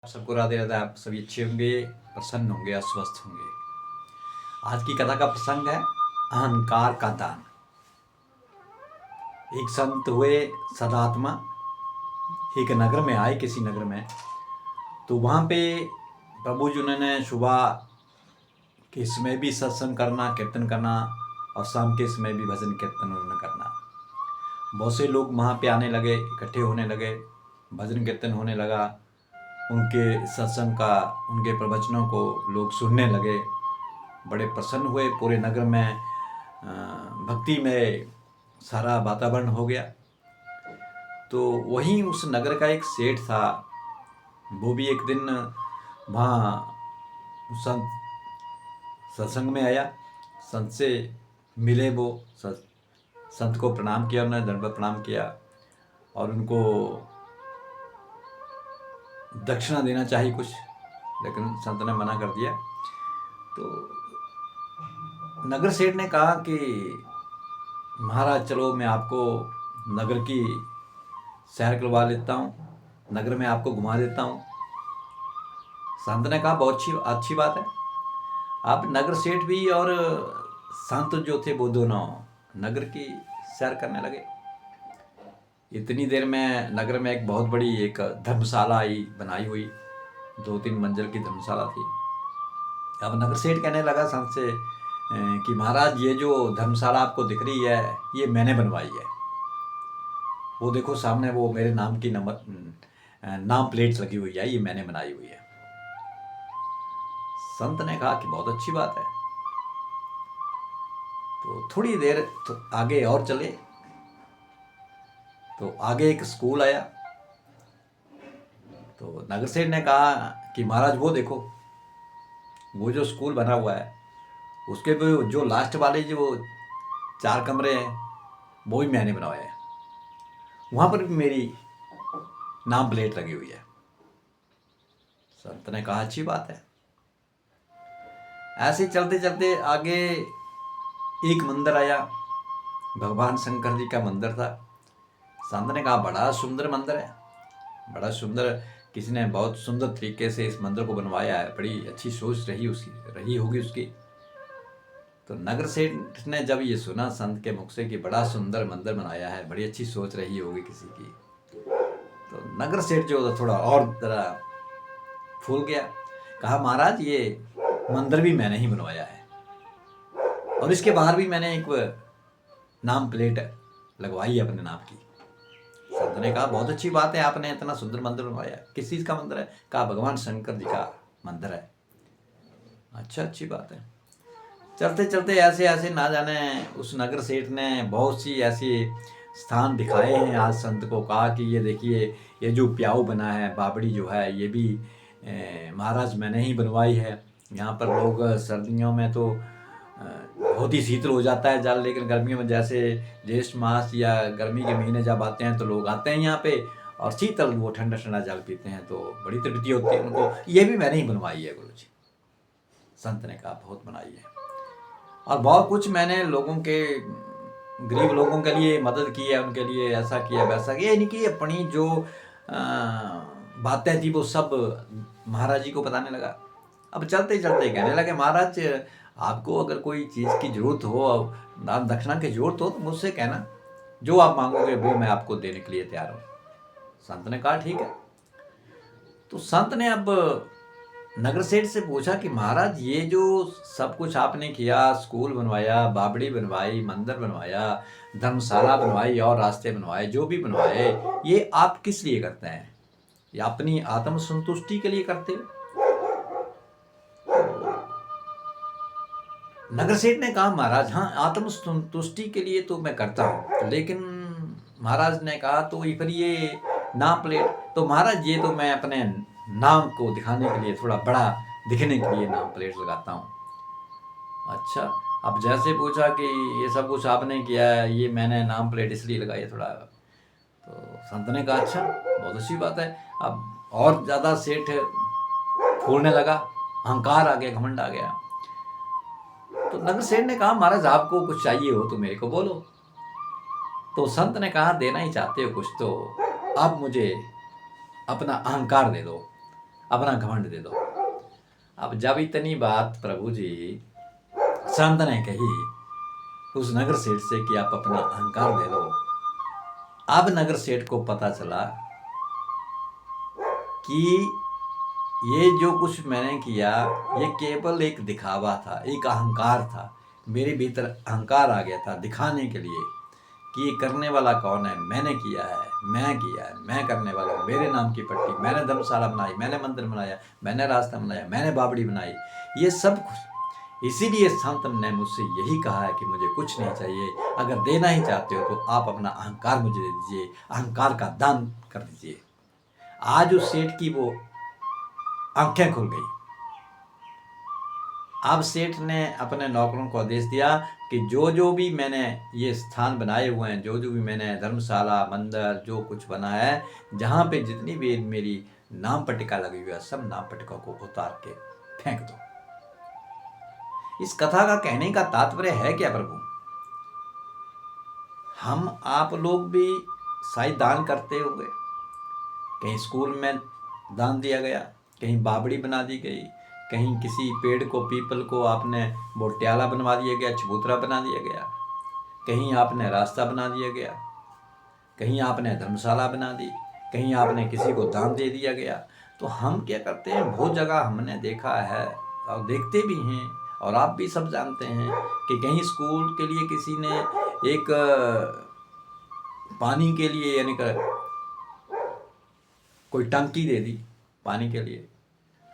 आप सबको राधे राधे। आप सभी अच्छे होंगे, प्रसन्न होंगे, अस्वस्थ होंगे। आज की कथा का प्रसंग है अहंकार का दान। एक संत हुए सदात्मा, एक नगर में आए, किसी नगर में। तो वहाँ पे प्रभु जी ने सुबह के समय भी सत्संग करना, कीर्तन करना, और शाम के समय भी भजन कीर्तन उन्होंने करना। बहुत से लोग वहाँ पे आने लगे, इकट्ठे होने लगे, भजन कीर्तन होने लगा। उनके सत्संग का, उनके प्रवचनों को लोग सुनने लगे, बड़े प्रसन्न हुए। पूरे नगर में भक्ति में सारा वातावरण हो गया। तो वहीं उस नगर का एक सेठ था, वो भी एक दिन वहाँ संत सत्संग में आया। संत से मिले, वो संत को प्रणाम किया, उन्होंने दंडवत प्रणाम किया और उनको दक्षिणा देना चाहिए कुछ, लेकिन संत ने मना कर दिया। तो नगर सेठ ने कहा कि महाराज चलो, मैं आपको नगर की सैर करवा लेता हूँ, नगर में आपको घुमा देता हूँ। संत ने कहा बहुत अच्छी बात है। आप नगर सेठ भी और संत जो थे वो दोनों नगर की सैर करने लगे। इतनी देर में नगर में एक बहुत बड़ी एक धर्मशाला आई, बनाई हुई 2-3 मंजिल की धर्मशाला थी। अब नगर सेठ कहने लगा संत से कि महाराज ये जो धर्मशाला आपको दिख रही है, ये मैंने बनवाई है। वो देखो सामने वो मेरे नाम की नाम प्लेट्स लगी हुई है, ये मैंने बनाई हुई है। संत ने कहा कि बहुत अच्छी बात है। तो थोड़ी देर तो आगे और चले, तो आगे एक स्कूल आया। तो नगर सेठ ने कहा कि महाराज वो देखो, वो जो स्कूल बना हुआ है, उसके भी जो लास्ट वाले जो 4 कमरे हैं, वो भी मैंने बनवाए हैं। वहाँ पर भी मेरी नाम प्लेट लगी हुई है। संत ने कहा अच्छी बात है। ऐसे चलते चलते आगे एक मंदिर आया, भगवान शंकर जी का मंदिर था। संत ने कहा बड़ा सुंदर मंदिर है, बड़ा सुंदर, किसी ने बहुत सुंदर तरीके से इस मंदिर को बनवाया है, बड़ी अच्छी सोच रही होगी उसकी। तो नगर सेठ ने जब ये सुना संत के मुख से कि बड़ा सुंदर मंदिर बनाया है, बड़ी अच्छी सोच रही होगी किसी की, तो नगर सेठ जो थोड़ा और जरा फूल गया। कहा महाराज ये मंदिर भी मैंने ही बनवाया है, और इसके बाहर भी मैंने एक नाम प्लेट लगवाई है अपने नाम की। संत ने कहा बहुत अच्छी बात है, आपने इतना सुंदर मंदिर बनवाया। किस चीज़ का मंदिर है? कहा भगवान शंकर जी का मंदिर है। अच्छा, अच्छी बात है। चलते चलते ऐसे ऐसे ना जाने उस नगर सेठ ने बहुत सी ऐसी स्थान दिखाए हैं। आज संत को कहा कि ये देखिए, ये जो प्याऊ बना है, बावड़ी जो है, ये भी महाराज मैंने ही बनवाई है। यहाँ पर लोग सर्दियों में तो बहुत ही शीतल हो जाता है जल, लेकिन गर्मियों में जैसे ज्येष्ठ मास या गर्मी के महीने जब आते हैं तो लोग आते हैं यहाँ पे और शीतल वो ठंडा ठंडा जल पीते हैं, तो बड़ी तृप्ति होती है उनको। ये भी मैंने ही बनवाई है गुरु जी। संत ने कहा बहुत बनाई है, और बहुत कुछ मैंने लोगों के, गरीब लोगों के लिए मदद की है, उनके लिए ऐसा किया वैसा किया। ये नहीं कि अपनी जो बातें थी वो सब महाराज जी को बताने लगा। अब चलते चलते कहने लगे महाराज आपको अगर कोई चीज़ की जरूरत हो, दान दक्षिणा की जरूरत हो, तो मुझसे कहना, जो आप मांगोगे वो मैं आपको देने के लिए तैयार हूँ। संत ने कहा ठीक है। तो संत ने अब नगर सेठ से पूछा कि महाराज ये जो सब कुछ आपने किया, स्कूल बनवाया, बावड़ी बनवाई, मंदिर बनवाया, धर्मशाला बनवाई और रास्ते बनवाए, जो भी बनवाए, ये आप किस लिए करते हैं? ये अपनी आत्म संतुष्टि के लिए करते हो? नगर सेठ ने कहा महाराज हाँ, आत्म संतुष्टि के लिए तो मैं करता हूँ, लेकिन महाराज ने कहा तो फिर ये नाम प्लेट, तो महाराज ये तो मैं अपने नाम को दिखाने के लिए, थोड़ा बड़ा दिखने के लिए नाम प्लेट लगाता हूँ। अच्छा, अब जैसे पूछा कि ये सब कुछ आपने किया है, ये मैंने नाम प्लेट इसलिए लगाई है थोड़ा, तो संत ने कहा अच्छा, बहुत अच्छी बात है। अब और ज़्यादा सेठ फूलने लगा, अहंकार आ गया, घमंड आ गया। तो नगर सेठ ने कहा महाराज आपको कुछ चाहिए हो तो मेरे को बोलो। तो संत ने कहा देना ही चाहते हो कुछ, तो आप मुझे अपना अहंकार दे दो, अपना घमंड दे दो। अब जब इतनी बात प्रभु जी संत ने कही उस नगर सेठ से कि आप अपना अहंकार दे दो, अब नगर सेठ को पता चला कि ये जो कुछ मैंने किया ये केवल एक दिखावा था, एक अहंकार था। मेरे भीतर अहंकार आ गया था दिखाने के लिए कि ये करने वाला कौन है, मैंने किया है, मैं करने वाला हूँ, मेरे नाम की पट्टी, मैंने धर्मशाला बनाई, मैंने मंदिर बनाया, मैंने रास्ता बनाया, मैंने बावड़ी बनाई, ये सब कुछ। इसीलिए संत ने मुझसे यही कहा है कि मुझे कुछ नहीं चाहिए, अगर देना ही चाहते हो तो आप अपना अहंकार मुझे दे दीजिए, अहंकार का दान कर दीजिए। आज उस सेठ की वो आंखें खुल गई। अब सेठ ने अपने नौकरों को आदेश दिया कि जो जो भी मैंने ये स्थान बनाए हुए हैं, जो जो भी मैंने धर्मशाला मंदिर जो कुछ बना है, जहाँ पे जितनी भी मेरी नाम पट्टिका लगी हुई है, सब नाम पट्टिका को उतार के फेंक दो। इस कथा का कहने का तात्पर्य है क्या प्रभु? हम आप लोग भी शायद दान करते होंगे, कहीं स्कूल में दान दिया गया, कहीं बावड़ी बना दी गई, कहीं किसी पेड़ को पीपल को आपने बोटियाला बनवा दिया गया, चबूतरा बना दिया गया, कहीं आपने रास्ता बना दिया गया, कहीं आपने धर्मशाला बना दी, कहीं आपने किसी को दान दे दिया गया। तो हम क्या करते हैं, बहुत जगह हमने देखा है और देखते भी हैं और आप भी सब जानते हैं कि कहीं स्कूल के लिए किसी ने एक पानी के लिए यानी कोई टंकी दे दी पानी के लिए,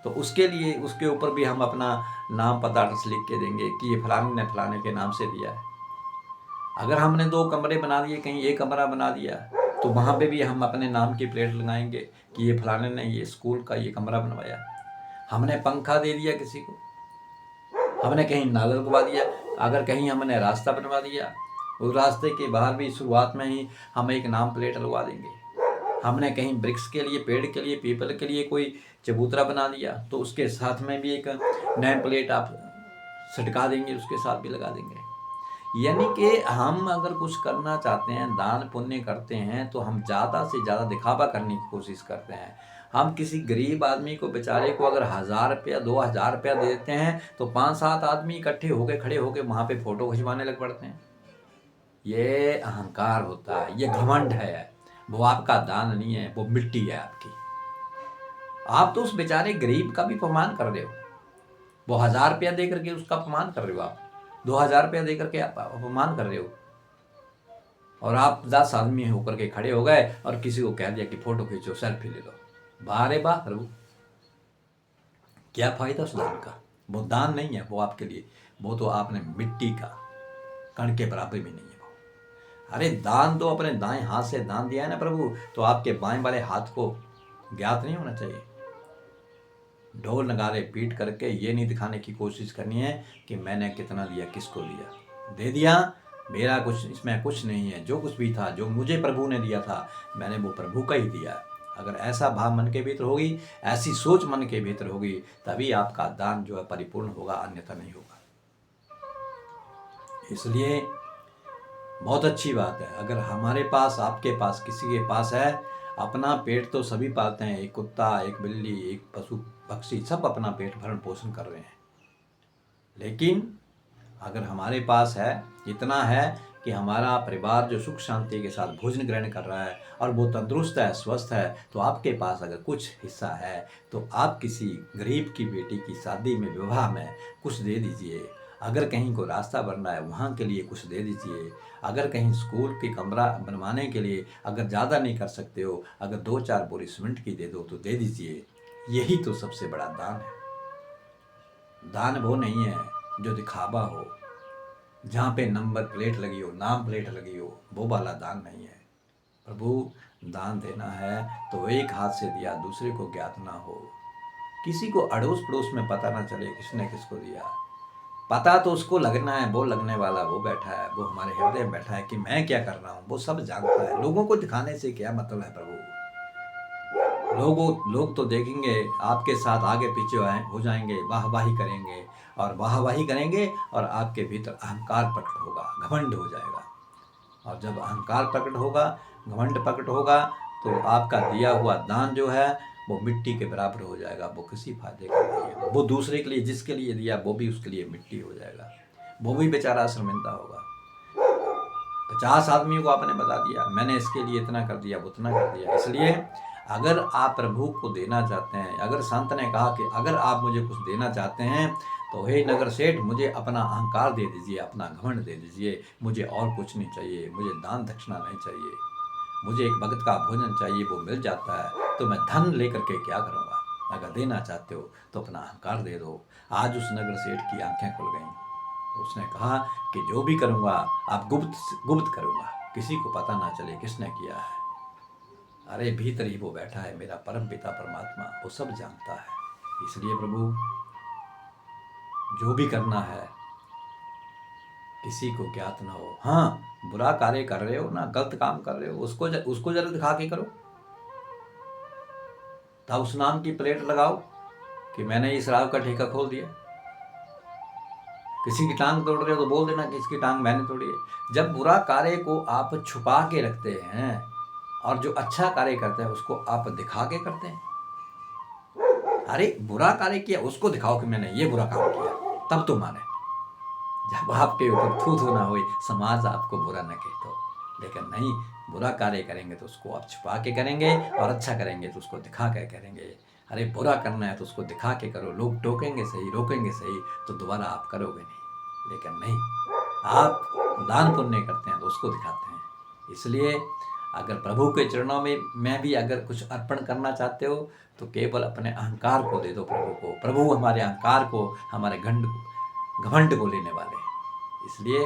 तो उसके लिए उसके ऊपर भी हम अपना नाम पता एड्रेस लिख के देंगे कि ये फलाने ने फलाने के नाम से दिया है। अगर हमने 2 कमरे बना दिए, कहीं एक कमरा बना दिया, तो वहाँ पे भी हम अपने नाम की प्लेट लगाएंगे कि ये फलाने ने ये स्कूल का ये कमरा बनवाया। हमने पंखा दे दिया किसी को, हमने कहीं नाला लगवा दिया, अगर कहीं हमने रास्ता बनवा दिया, उस रास्ते के बाहर भी शुरुआत में ही हम एक नाम प्लेट लगवा देंगे। हमने कहीं वृक्ष के लिए, पेड़ के लिए, पीपल के लिए कोई चबूतरा बना दिया, तो उसके साथ में भी एक नेम प्लेट आप सटका देंगे, उसके साथ भी लगा देंगे। यानी कि हम अगर कुछ करना चाहते हैं, दान पुण्य करते हैं, तो हम ज़्यादा से ज़्यादा दिखावा करने की कोशिश करते हैं। हम किसी गरीब आदमी को बेचारे को अगर 1000 रुपया 2000 रुपया दे देते हैं, तो 5-7 आदमी इकट्ठे होके खड़े होके वहाँ पे फोटो खिंचवाने लग पड़ते हैं। ये अहंकार होता है, ये घमंड है। वो आपका दान नहीं है, वो मिट्टी है आपकी। आप तो उस बेचारे गरीब का भी अपमान कर रहे हो। वो 1000 रुपया दे करके उसका अपमान कर रहे हो, आप 2000 रुपया दे करके आप अपमान कर रहे हो, और आप 10 आदमी होकर के खड़े हो गए और किसी को कह दिया कि फोटो खींचो, सेल्फी ले लो। वाह रे वाह प्रभु, क्या फायदा उस दान का? वो दान नहीं है, वो आपके लिए, वो तो आपने मिट्टी का कण के बराबर भी नहीं है वो। अरे दान तो अपने दाएं हाथ से दान दिया है ना प्रभु, तो आपके बाएं वाले हाथ को ज्ञात नहीं होना चाहिए। ढोल नगारे पीट करके ये नहीं दिखाने की कोशिश करनी है कि मैंने कितना दिया, किसको दिया। दे दिया, मेरा कुछ इसमें कुछ नहीं है, जो कुछ भी था, जो मुझे प्रभु ने दिया था, मैंने वो प्रभु का ही दिया। अगर ऐसा भाव मन के भीतर होगी, ऐसी सोच मन के भीतर होगी, तभी आपका दान जो है परिपूर्ण होगा, अन्यथा नहीं होगा। इसलिए बहुत अच्छी बात है, अगर हमारे पास, आपके पास, किसी के पास है, अपना पेट तो सभी पालते हैं, एक कुत्ता, एक बिल्ली, एक पशु पक्षी, सब अपना पेट भरण पोषण कर रहे हैं। लेकिन अगर हमारे पास है, इतना है कि हमारा परिवार जो सुख शांति के साथ भोजन ग्रहण कर रहा है और वो तंदुरुस्त है, स्वस्थ है, तो आपके पास अगर कुछ हिस्सा है, तो आप किसी गरीब की बेटी की शादी में, विवाह में कुछ दे दीजिए। अगर कहीं को रास्ता बनना है, वहाँ के लिए कुछ दे दीजिए। अगर कहीं स्कूल की कमरा बनवाने के लिए अगर ज़्यादा नहीं कर सकते हो, अगर 2-4 बोरी सीमेंट की दे दो तो दे दीजिए। यही तो सबसे बड़ा दान है। दान वो नहीं है जो दिखावा हो, जहाँ पे नंबर प्लेट लगी हो, नाम प्लेट लगी हो, वो वाला दान नहीं है। प्रभु दान देना है तो एक हाथ से दिया, दूसरे को ज्ञात ना हो, किसी को अड़ोस पड़ोस में पता ना चले किसने किसको दिया। पता तो उसको लगना है, वो लगने वाला वो बैठा है, वो हमारे हृदय में बैठा है कि मैं क्या कर रहा हूँ, वो सब जानता है। लोगों को दिखाने से क्या मतलब है प्रभु? लोग तो देखेंगे, आपके साथ आगे पीछे हो जाएंगे, वाहवाही करेंगे, और वाहवाही करेंगे और आपके भीतर अहंकार प्रकट होगा, घमंड हो जाएगा। और जब अहंकार प्रकट होगा, घमंड प्रकट होगा, तो आपका दिया हुआ दान जो है वो मिट्टी के बराबर हो जाएगा, वो किसी फायदे का नहीं है। वो दूसरे के लिए जिसके लिए दिया वो भी उसके लिए मिट्टी हो जाएगा, वो भी बेचारा शर्मिंदा होगा। 50 आदमियों को आपने बता दिया, मैंने इसके लिए इतना कर दिया, वो उतना कर दिया। इसलिए अगर आप प्रभु को देना चाहते हैं, अगर संत ने कहा कि अगर आप मुझे कुछ देना चाहते हैं तो हे नगर सेठ, मुझे अपना अहंकार दे दीजिए, अपना घमंड दे दीजिए, मुझे और कुछ नहीं चाहिए, मुझे दान दक्षिणा नहीं चाहिए, मुझे एक भगत का भोजन चाहिए, वो मिल जाता है, तो मैं धन लेकर के क्या करूँगा। अगर देना चाहते हो तो अपना अहंकार दे दो। आज उस नगर सेठ की आंखें खुल गईं। उसने कहा कि जो भी करूँगा आप गुप्त करूँगा, किसी को पता ना चले किसने किया है। अरे भीतर ही वो बैठा है, मेरा परम पिता परमात्मा, वो सब जानता है। इसलिए प्रभु, जो भी करना है किसी को ज्ञात ना हो। हाँ, बुरा कार्य कर रहे हो ना, गलत काम कर रहे हो, उसको जरा दिखा के करो। तब उस नाम की प्लेट लगाओ कि मैंने इस शराब का ठेका खोल दिया। किसी की टांग तोड़ रहे हो तो बोल देना कि इसकी टांग मैंने तोड़ी है। जब बुरा कार्य को आप छुपा के रखते हैं और जो अच्छा कार्य करते हैं उसको आप दिखा के करते हैं। अरे बुरा कार्य किया उसको दिखाओ कि मैंने ये बुरा काम किया, तब तो माने। जब आपके ऊपर थू थू ना हो, समाज आपको बुरा न कहे तो। लेकिन नहीं, बुरा कार्य करेंगे तो उसको आप छुपा के करेंगे और अच्छा करेंगे तो उसको दिखा के करेंगे। अरे बुरा करना है तो उसको दिखा के करो, लोग टोकेंगे सही, रोकेंगे सही, तो दोबारा आप करोगे नहीं। लेकिन नहीं, आप दान पुण्य करते हैं तो उसको दिखाते हैं। इसलिए अगर प्रभु के चरणों में भी अगर कुछ अर्पण करना चाहते हो तो केवल अपने अहंकार को दे दो प्रभु को। प्रभु हमारे अहंकार को, हमारे घमंड को लेने वाले हैं। इसलिए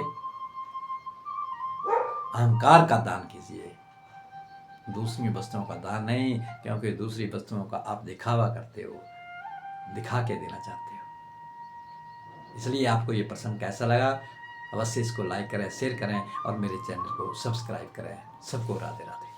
अहंकार का दान कीजिए, दूसरी वस्तुओं का दान नहीं, क्योंकि दूसरी वस्तुओं का आप दिखावा करते हो, दिखा के देना चाहते हो। इसलिए आपको ये प्रसंग कैसा लगा, अवश्य इसको लाइक करें, शेयर करें और मेरे चैनल को सब्सक्राइब करें। सबको राधे राधे।